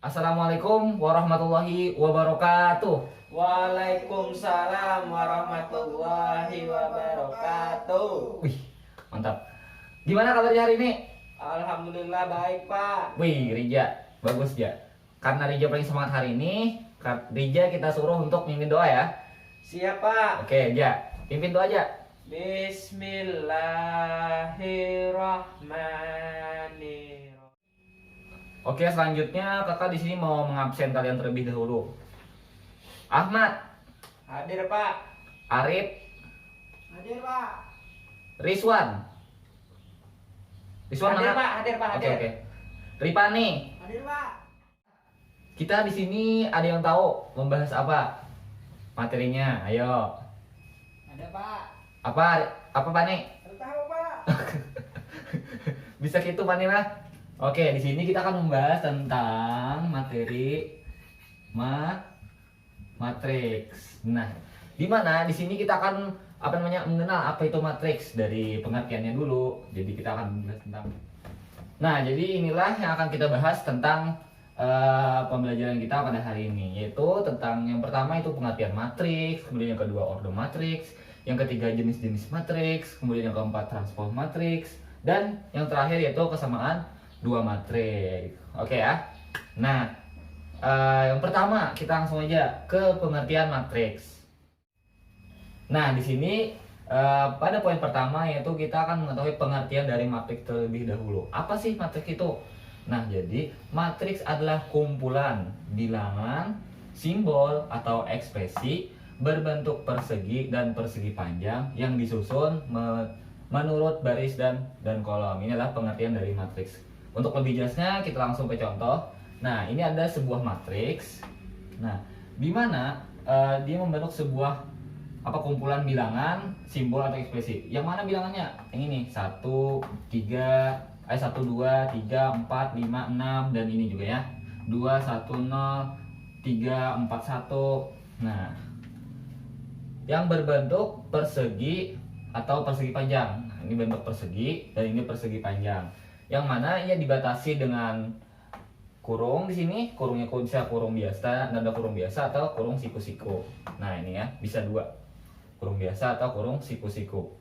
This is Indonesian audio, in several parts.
Assalamualaikum warahmatullahi wabarakatuh. Waalaikumsalam warahmatullahi wabarakatuh. Wih, mantap. Gimana kabarnya hari ini? Alhamdulillah baik, Pak. Wih, Rija, bagus ya. Karena Rija paling semangat hari ini, Rija kita suruh untuk mimpin doa ya. Siap, Pak. Oke, Ja, pimpin doa aja. Bismillahirrahmanirrahim. Oke, selanjutnya kakak di sini mau mengabsen kalian terlebih dahulu. Ahmad, Hadir, Pak. Arif, Hadir, Pak. Rizwan. Rizwan Hadir, mana? Pak. Hadir, Pak. Oke, Hadir. oke. Ripani, Hadir, Pak. kita di sini ada yang tahu membahas apa? Materinya, ayo. Ada, Pak. Apa Pani? Tahu, Pak. Bisa gitu Pani lah. Oke, di sini kita akan membahas tentang materi matriks. Nah, di mana di sini kita akan mengenal apa itu matriks dari pengertiannya dulu. Jadi kita akan membahas tentang. Nah, jadi inilah yang akan kita bahas tentang pembelajaran kita pada hari ini, yaitu tentang yang pertama itu pengertian matriks, kemudian yang kedua ordo matriks, yang ketiga jenis-jenis matriks, kemudian yang keempat transpose matriks, dan yang terakhir yaitu kesamaan dua matriks. Oke ya. Nah, yang pertama kita langsung aja ke pengertian matriks. Nah, di sini pada poin pertama yaitu kita akan mengetahui pengertian dari matriks terlebih dahulu. Apa sih matriks itu? Nah, jadi matriks adalah kumpulan bilangan, simbol atau ekspresi berbentuk persegi dan persegi panjang yang disusun menurut baris dan kolom. Ini adalah pengertian dari matriks. Untuk lebih jelasnya kita langsung ke contoh. Nah, ini ada sebuah matriks. Nah, di mana dia membentuk sebuah kumpulan bilangan, simbol atau ekspresi. Yang mana bilangannya? Yang ini 1, 3, 1, 2, 3, 4, 5, 6 dan ini juga ya. 2, 1, 0, 3, 4, 1. Nah, yang berbentuk persegi atau persegi panjang. Nah, ini bentuk persegi dan ini persegi panjang. Yang mana ia dibatasi dengan kurung di sini, kurungnya bisa kurung biasa, nada kurung biasa atau kurung siku-siku. Nah, ini ya, bisa dua. Kurung biasa atau kurung siku-siku.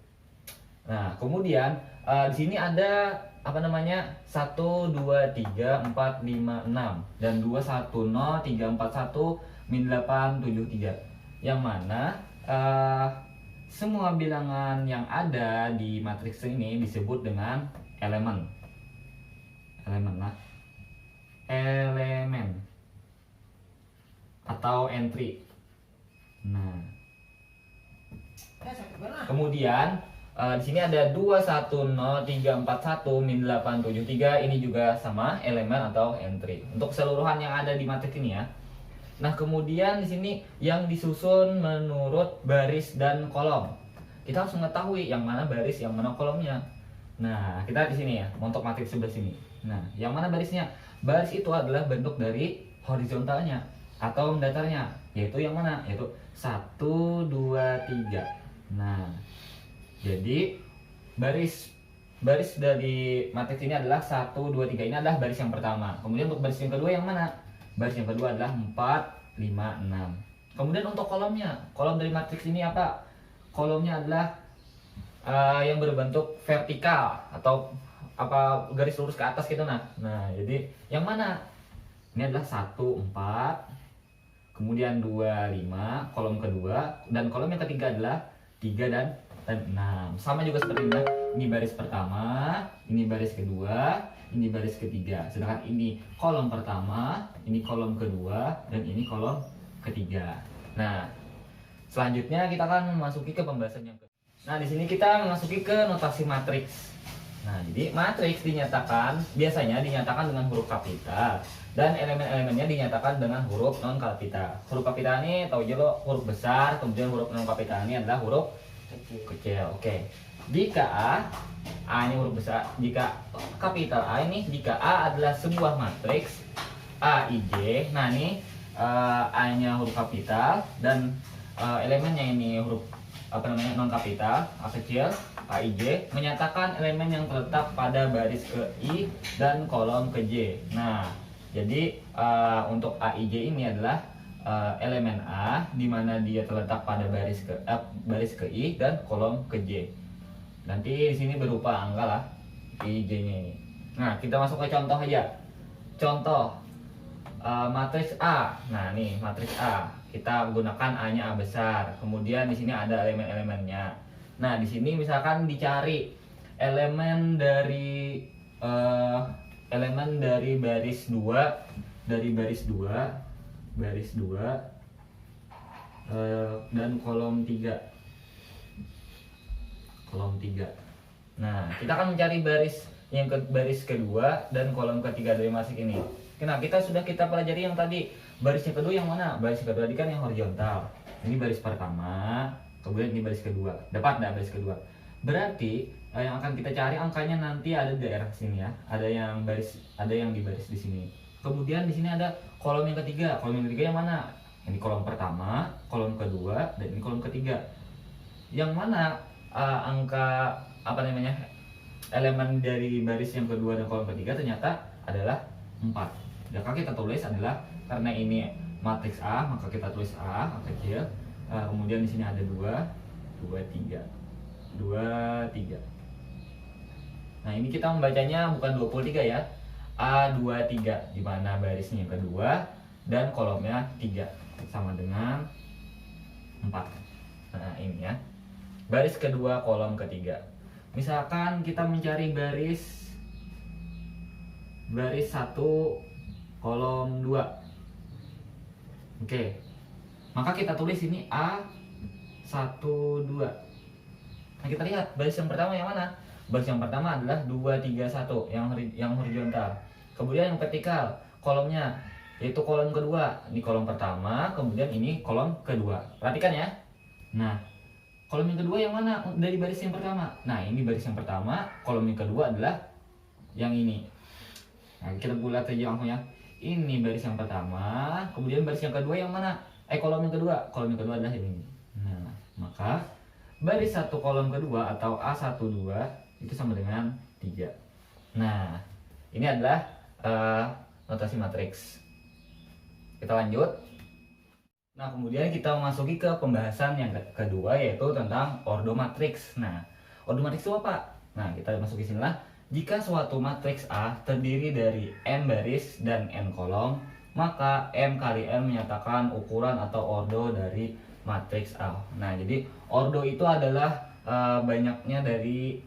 Nah, kemudian di sini ada 1, 2, 3, 4, 5, 6 dan 2, 1, 0, 3, 4, 1, min 8, 7, 3. Yang mana semua bilangan yang ada di matriks ini disebut dengan elemen atau entry. Nah, kemudian di sini ada 2, 1, 0, 3, 4, 1, min 8, 7, 3. Ini juga sama elemen atau entry untuk keseluruhan yang ada di matriks ini ya. Nah, kemudian di sini yang disusun menurut baris dan kolom. Kita harus mengetahui yang mana baris, yang mana kolomnya. Nah, kita di sini ya, untuk matriks sebelah sini. Nah, yang mana barisnya? Baris itu adalah bentuk dari horizontalnya atau mendatarnya, yaitu yang mana? Yaitu 1, 2, 3. Nah, jadi baris dari matriks ini adalah 1, 2, 3. Ini adalah baris yang pertama. Kemudian untuk baris yang kedua yang mana? Baris yang kedua adalah 4, 5, 6. Kemudian untuk kolomnya, kolom dari matriks ini apa? Kolomnya adalah yang berbentuk vertikal atau garis lurus ke atas gitu. Nah, jadi yang mana? Ini adalah 1, 4, kemudian 2, 5, kolom kedua, dan kolom yang ketiga adalah 3 dan 6. Sama juga seperti ini. Ini baris pertama, ini baris kedua, ini baris ketiga. Sedangkan ini kolom pertama, ini kolom kedua, dan ini kolom ketiga. Nah, selanjutnya kita akan memasuki ke pembahasan yang kedua. Nah, di sini kita memasuki ke notasi matriks. Nah, jadi matriks biasanya dinyatakan dengan huruf kapital dan elemen-elemennya dinyatakan dengan huruf non kapital. Huruf kapital ini tahu aja lo, huruf besar, kemudian huruf non kapital ini adalah huruf kecil. Oke. Jika A ini huruf besar, jika kapital A ini, jika A adalah sebuah matriks A, I, J. Nah, ini A-nya huruf kapital dan elemennya ini huruf non kapital, A kecil, AIJ, menyatakan elemen yang terletak pada baris ke I dan kolom ke J. Nah, Jadi untuk AIJ ini adalah elemen A di mana dia terletak pada baris ke I dan kolom ke J. Nanti di sini berupa angka lah IJ-nya ini. Nah, kita masuk ke contoh aja. Contoh matriks A. Nah, nih matriks A. Kita gunakan A-nya A besar. Kemudian di sini ada elemen-elemennya. Nah, di sini misalkan dicari elemen dari baris 2 dan kolom 3. Nah, kita akan mencari baris kedua dan kolom ketiga dari matriks ini. Nah, kita pelajari yang tadi. Barisnya kedua yang mana? Baris kedua tadi kan yang horizontal. Ini baris pertama, kemudian ini baris kedua. Dapat enggak baris kedua? Berarti yang akan kita cari angkanya nanti ada di daerah sini ya. Ada yang di baris di sini. Kemudian di sini ada kolom yang ketiga. Kolom yang ketiga yang mana? Ini kolom pertama, kolom kedua, dan ini kolom ketiga. Yang mana angka elemen dari baris yang kedua dan kolom ketiga ternyata adalah 4. Maka kita tulis adalah, karena ini matriks A, maka kita tulis A kecil. Kemudian di sini ada 2, 3. Nah, ini kita membacanya bukan 23 ya. A23 di mana barisnya yang kedua dan kolomnya 3 sama dengan 4. Nah, ini ya. Baris kedua, kolom ketiga. Misalkan kita mencari baris 1 kolom 2. Oke. Maka kita tulis ini A12. Nah, kita lihat baris yang pertama yang mana? Baris yang pertama adalah 231 yang horizontal. Kemudian yang vertikal kolomnya yaitu kolom kedua. Ini kolom pertama, kemudian ini kolom kedua. Perhatikan ya. Nah, kolom yang kedua yang mana dari baris yang pertama? Nah, ini baris yang pertama, kolom yang kedua adalah yang ini. Nah, kita bulat aja langsung ya. Ini baris yang pertama, kemudian baris yang kedua yang mana? Kolom yang kedua. Kolom yang kedua adalah ini. Nah, maka baris 1 kolom kedua atau A12 itu sama dengan 3. Nah, ini adalah notasi matriks. Kita lanjut. Nah, kemudian kita memasuki ke pembahasan yang kedua, yaitu tentang ordo matriks. Nah, ordo matriks itu apa? Nah, kita masuk ke sini lah. Jika suatu matriks A terdiri dari M baris dan N kolom, maka M kali N menyatakan ukuran atau ordo dari matriks A. Nah, jadi ordo itu adalah banyaknya dari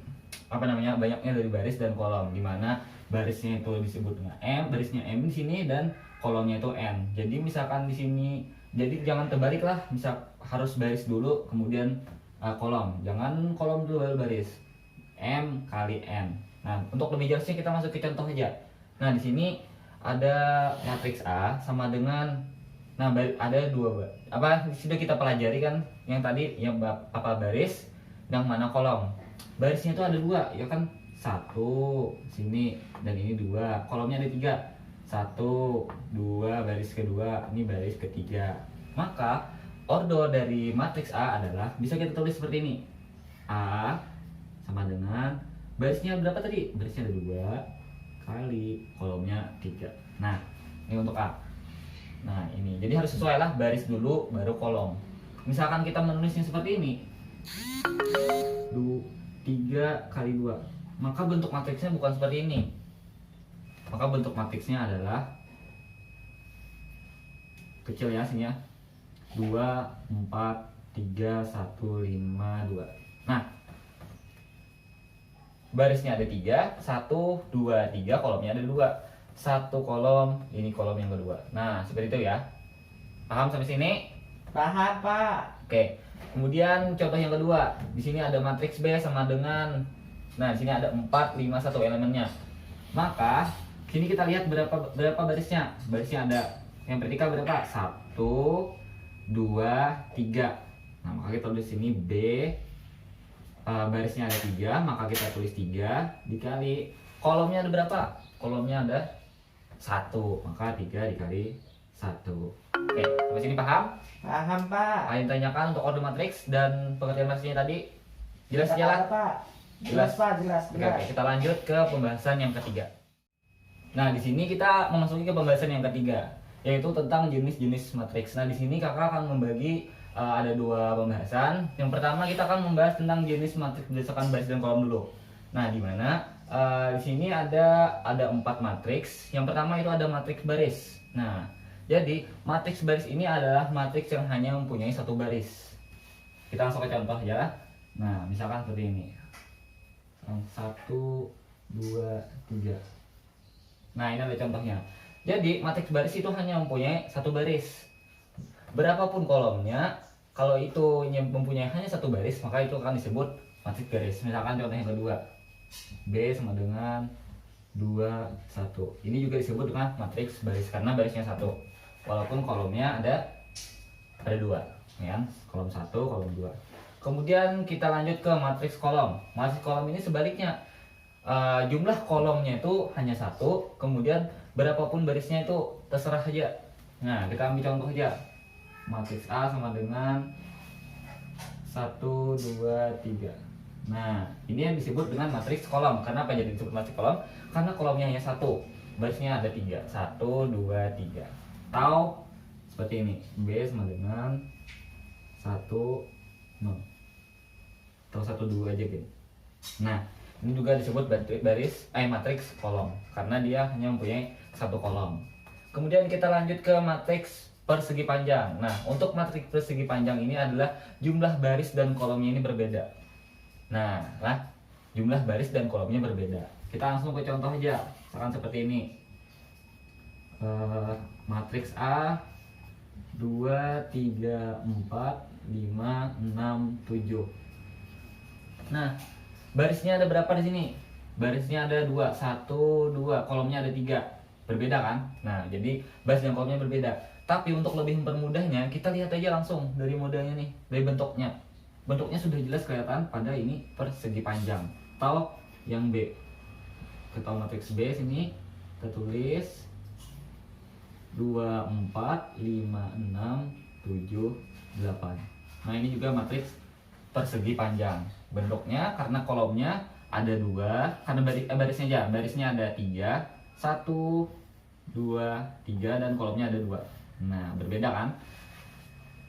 baris dan kolom, di mana barisnya itu disebut dengan M, barisnya M di sini dan kolomnya itu N. Jadi misalkan di sini, jadi jangan terbalik lah, misal harus baris dulu kemudian kolom. Jangan kolom dulu baru baris. M kali N. Nah, untuk lebih jelasnya kita masuk ke contoh aja. Nah, di sini ada matriks A sama dengan, nah ada sudah kita pelajari kan yang tadi yang baris, yang mana kolom. Barisnya itu ada 2, ya kan? 1 sini dan ini 2. Kolomnya ada 3. 1, 2 baris kedua, ini baris ketiga. Maka ordo dari matriks A adalah bisa kita tulis seperti ini. A sama dengan barisnya berapa tadi? Barisnya ada 2 kali kolomnya 3. Nah, ini untuk A. Nah, ini. Jadi harus sesuai lah, baris dulu baru kolom. Misalkan kita menulisnya seperti ini. 3 kali 2. Maka bentuk matriksnya bukan seperti ini. Maka bentuk matriksnya adalah kecil ya sini ya. 2, 4, 3, 1, 5, 2. Nah, barisnya ada 3, 1, 2, 3, kolomnya ada 2. 1 kolom, ini kolom yang kedua. Nah, seperti itu ya. Paham sampai sini? Paham, Pak. Oke. Kemudian contoh yang kedua. Di sini ada matriks B sama dengan, nah, di sini ada 4, 5, 1 elemennya. Maka sini kita lihat berapa barisnya. Barisnya ada yang vertikal berapa? 1, 2, 3. Nah, maka kita tulis sini B. Barisnya ada 3, maka kita tulis 3 dikali kolomnya ada berapa? Kolomnya ada 1, maka 3 dikali 1. Oke, sampai sini paham? Paham, Pak. Yang ditanyakan untuk ordo matriks dan pengertian matriksnya tadi jelas ya lah? Pak. Jelas, Pak, jelas. Oke, kita lanjut ke pembahasan yang ketiga. Nah, di sini kita memasuki ke pembahasan yang ketiga, yaitu tentang jenis-jenis matriks. Nah, di sini kakak akan membagi ada dua pembahasan. Yang pertama kita akan membahas tentang jenis matriks berdasarkan baris dan kolom dulu. Nah, di mana di sini ada 4 matriks. Yang pertama itu ada matriks baris. Nah, jadi matriks baris ini adalah matriks yang hanya mempunyai satu baris. Kita langsung ke contoh ya. Nah, misalkan seperti ini. 1, 2, 3. Nah, ini ada contohnya. Jadi, matriks baris itu hanya mempunyai satu baris. Berapapun kolomnya, kalau itu mempunyai hanya satu baris, maka itu akan disebut matriks baris. Misalkan contoh yang kedua. B sama dengan 2, 1. Ini juga disebut dengan matriks baris karena barisnya satu. Walaupun kolomnya ada 2, ya kan? Kolom 1, kolom 2. Kemudian kita lanjut ke matriks kolom. Matriks kolom ini sebaliknya. Jumlah kolomnya itu hanya satu, kemudian berapapun barisnya itu terserah saja. Nah, kita ambil contoh aja. Matriks A sama dengan 1, 2, 3. Nah, ini yang disebut dengan matriks kolom. Kenapa jadi disebut matriks kolom? Karena kolomnya hanya satu, barisnya ada 3. 1, 2, 3. Atau seperti ini, B sama dengan 1, 0. Atau 1, 2 aja gitu. Nah, ini juga disebut matriks kolom karena dia hanya mempunyai satu kolom. Kemudian kita lanjut ke matriks persegi panjang. Nah, untuk matriks persegi panjang ini adalah jumlah baris dan kolomnya ini berbeda. Nah, jumlah baris dan kolomnya berbeda. Kita langsung ke contoh aja. Misalkan seperti ini. Matriks A 2, 3, 4, 5, 6, 7. Nah, barisnya ada berapa di sini? Barisnya ada 2, 1, 2, kolomnya ada 3. Berbeda kan? Nah, jadi baris dan kolomnya berbeda. Tapi untuk lebih mempermudahnya, kita lihat aja langsung dari modelnya nih, dari bentuknya. Bentuknya sudah jelas kelihatan pada ini persegi panjang. Atau yang B. Kita tahu matriks B sini, kita tulis 2, 4, 5, 6, 7, 8. Nah, ini juga matriks persegi panjang. Bentuknya karena kolomnya ada 2, karena barisnya aja, barisnya ada 3, 1, 2, 3 dan kolomnya ada 2. Nah, berbeda kan?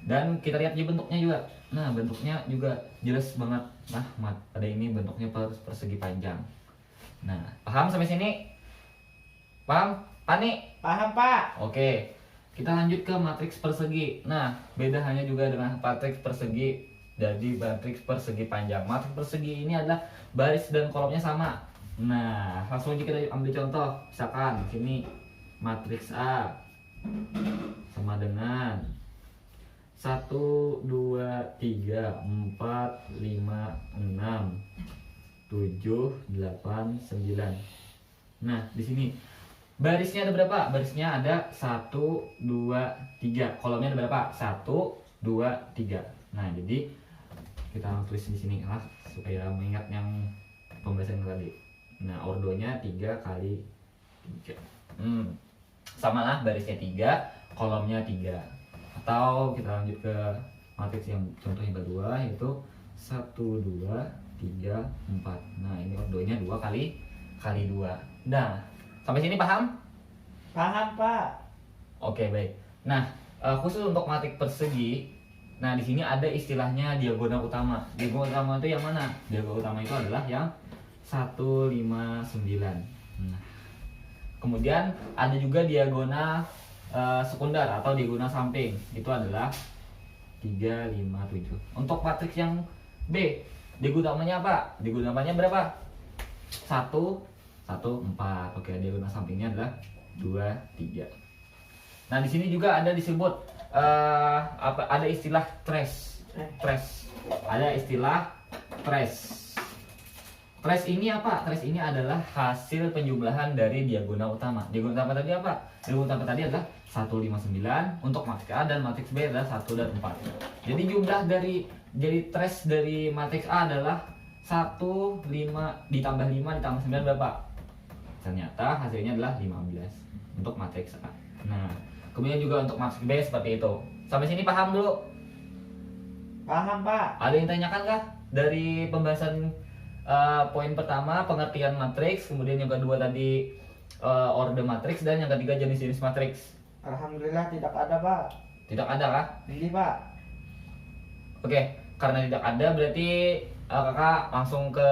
Dan kita lihat aja bentuknya juga. Nah, bentuknya juga jelas banget. Nah, ada ini bentuknya persegi panjang. Nah, paham sampai sini? Paham? Pani? Paham, Pak. Oke. Kita lanjut ke matriks persegi. Nah, beda hanya juga dengan matriks persegi. Jadi matriks persegi panjang. Matriks persegi ini adalah baris dan kolomnya sama. Nah, langsung aja kita ambil contoh. Misalkan sini matriks A sama dengan 1, 2, 3, 4, 5, 6, 7, 8, 9. Nah, di sini barisnya ada berapa? Barisnya ada 1, 2, 3. Kolomnya ada berapa? 1, 2, 3. Nah, jadi kita tulis di sini lah supaya mengingat yang pembahasan tadi. Nah, ordonya 3 kali 3. Sama lah, barisnya 3, kolomnya 3. Atau kita lanjut ke matriks yang contoh yang kedua, yaitu 1, 2, 3, 4. Nah, ini ordonya 2 kali 2. Nah, sampai sini paham? Paham, Pak. Oke, baik. Nah, khusus untuk matriks persegi, nah di sini ada istilahnya diagonal utama. Diagonal utama itu yang mana? Diagonal utama itu adalah yang 1, 5, 9. Nah, kemudian ada juga diagonal sekunder atau diagonal samping. Itu adalah 3, 5, 7. Untuk matriks yang B, diagonal utamanya apa? Diagonal utamanya berapa? 1, 4. Oke, diagonal sampingnya adalah 2, 3. Nah, di sini juga ada disebut ada istilah trace. Ada istilah trace. Trace ini apa? Trace ini adalah hasil penjumlahan dari diagonal utama. Diagonal utama tadi apa? Diagonal utama tadi adalah 159 untuk matriks A dan matriks B adalah 1 dan 4. Jadi jumlah dari trace dari matriks A adalah 1, 5 ditambah 5 ditambah 9 berapa? Ternyata hasilnya adalah 15 untuk matriks A. Nah, kemudian juga untuk matriks B seperti itu. Sampai sini paham dulu? Paham, Pak. Ada yang tanyakan kah dari pembahasan poin pertama pengertian matriks, kemudian yang kedua tadi orde matriks, dan yang ketiga jenis-jenis matriks. Alhamdulillah tidak ada, Pak. Tidak ada kah? Ini, Pak. Oke, karena tidak ada berarti kakak langsung ke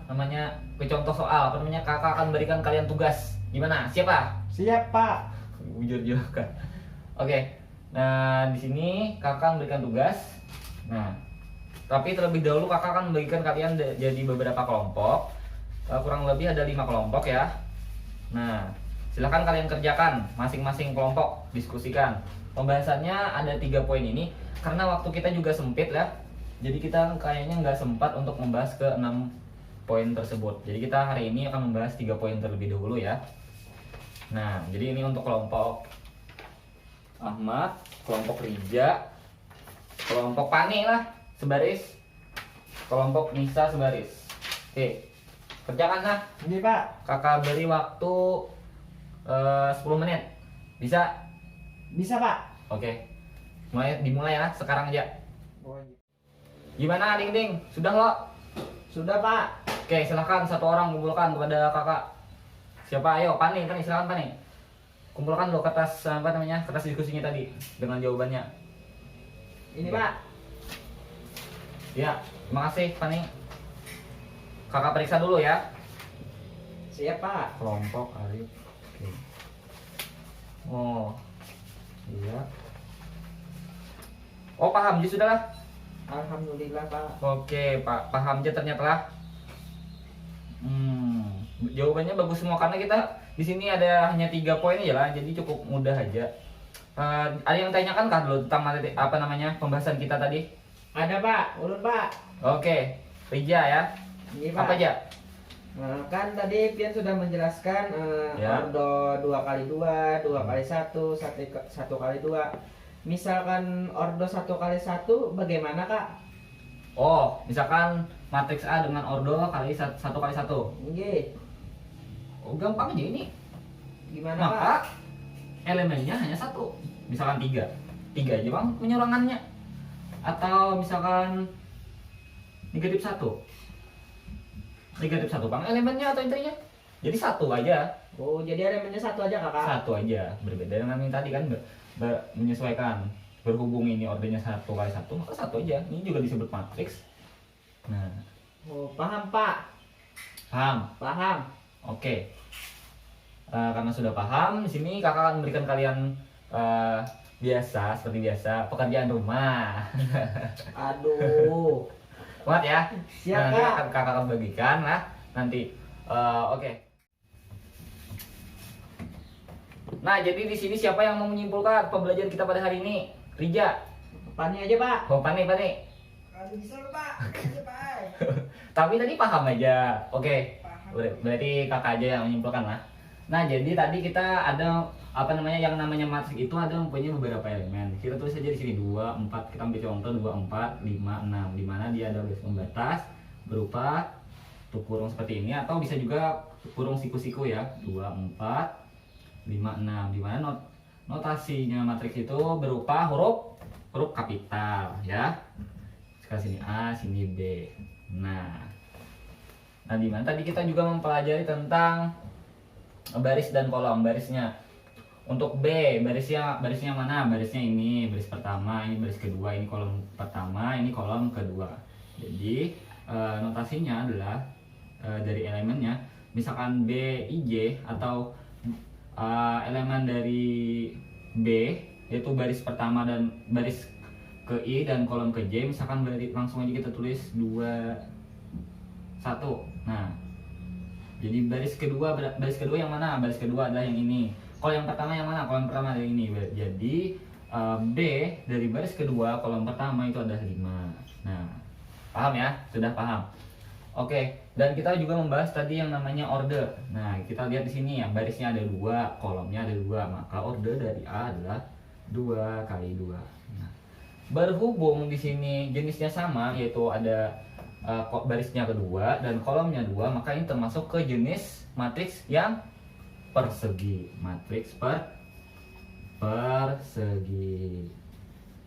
namanya ke contoh soal. Kakak akan berikan kalian tugas. Gimana? Siapa? Siap, Pak. Bujur juga. Oke. Nah, di sini kakak memberikan tugas. Nah, tapi terlebih dahulu kakak akan membagikan kalian jadi beberapa kelompok. Kurang lebih ada 5 kelompok ya. Nah, silahkan kalian kerjakan masing-masing kelompok, diskusikan. Pembahasannya ada 3 poin ini karena waktu kita juga sempit ya. Jadi kita kayaknya nggak sempat untuk membahas ke 6 poin tersebut. Jadi kita hari ini akan membahas 3 poin terlebih dahulu ya. Nah, jadi ini untuk kelompok Ahmad, kelompok Rija, kelompok Pani lah sebaris, kelompok Nisa sebaris. Oke, kerjakan lah. Ini, Pak. Kakak beri waktu 10 menit. Bisa? Bisa, Pak. Oke. Dimulai ya, sekarang aja. Oh, Gimana, Ding Ding? Sudah lo? sudah, Pak. Oke, silahkan satu orang kumpulkan kepada kakak. Siapa? Ayo, Pani, silakan Pani. Kumpulkan lo kertas kertas diskusinya tadi dengan jawabannya. Ini, Pak. Ya, terima kasih Pani. Kakak periksa dulu ya. Siap, Pak. Kelompok Arif. Oke. Oh, iya. Oh, paham jadi sudah lah. Alhamdulillah, Pak. Oke, paham aja ternyata lah. Jawabannya bagus semua karena kita di sini ada hanya 3 poin aja lah, jadi cukup mudah aja. Ada yang tanyakan kah dulu tentang pembahasan kita tadi? Ada, Pak. Ulun, Pak. Oke, Rija ya. Ini, Pak. Apa aja? Kan tadi Pian sudah menjelaskan Ya. ordo 2x2, 2x1, 1x2. Misalkan ordo 1x1 bagaimana, Kak? Oh, misalkan matriks A dengan ordo kali 1 kali 1. Nggih. Oh, gampang aja ini. Gimana, Pak? Maka elemennya hanya 1. Misalkan 3. 3 aja bang penyerangannya. Atau misalkan negatif 1. Negatif 1 bang elemennya atau intinya. Jadi 1 aja. Oh, jadi elemennya 1 aja, Kakak? 1 aja. Berbeda dengan yang tadi kan menyesuaikan. Berhubung ini ordernya 1 kali 1, maka 1 aja. Ini juga disebut matriks. Nah, Oh, paham, Pak. paham? Paham. Oke. Karena sudah paham, di sini kakak akan memberikan kalian seperti biasa pekerjaan rumah. Aduh. Kuat ya? Siap, Nanti Kak. kakak akan bagikan lah nanti. Oke. Nah, jadi di sini siapa yang mau menyimpulkan pembelajaran kita pada hari ini? Rija. Pani aja, Pak. Oh, Pani. Bisa, Pak. Bisa, Pak. Tapi tadi paham aja. Oke. Paham. Berarti kakak aja yang menyimpulkan lah. Nah, jadi tadi kita ada yang namanya matriks itu ada mempunyai beberapa elemen. Kita tulis saja di sini 2, 4. Kita ambil contoh 2, 4, 5, 6 di mana dia ada garis pembatas berupa kurung seperti ini atau bisa juga kurung siku-siku ya. 2, 4, 5, 6 di mana notasinya matriks itu berupa huruf kapital ya. Sekarang sini A, sini B. Nah, di mana tadi kita juga mempelajari tentang baris dan kolom barisnya. Untuk B, barisnya mana? Barisnya ini, baris pertama, ini baris kedua, ini kolom pertama, ini kolom kedua. Jadi notasinya adalah dari elemennya, misalkan B, I, J atau elemen dari B yaitu baris pertama dan baris ke I dan kolom ke J, misalkan langsung aja kita tulis 2, 1. Nah, jadi baris kedua yang mana? Baris kedua adalah yang ini. Kolom yang pertama yang mana? Kolom pertama adalah ini. Jadi B dari baris kedua kolom pertama itu adalah 5. Nah, paham ya? Sudah paham. Oke, dan kita juga membahas tadi yang namanya order. Nah, kita lihat di sini ya, barisnya ada 2, kolomnya ada 2, maka order dari A adalah 2 kali 2. Nah, berhubung di sini jenisnya sama, yaitu ada barisnya kedua dan kolomnya 2, maka ini termasuk ke jenis matriks yang persegi. Matriks persegi.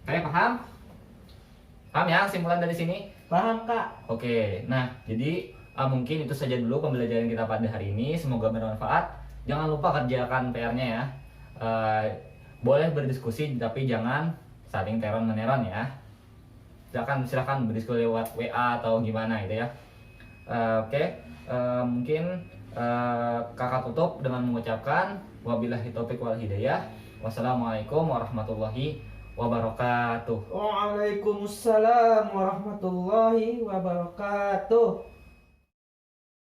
Oke, paham? Paham ya kesimpulan dari sini? Paham, Kak. Oke, nah jadi Mungkin itu saja dulu pembelajaran kita pada hari ini. Semoga bermanfaat. Jangan lupa kerjakan PR-nya ya. Boleh berdiskusi tapi jangan saling teror meneron ya. Silakan berdiskusi lewat WA atau gimana gitu ya. Oke. Mungkin kakak tutup dengan mengucapkan wabillahi taufik wal hidayah. Wassalamualaikum warahmatullahi wabarakatuh. Waalaikumsalam warahmatullahi wabarakatuh.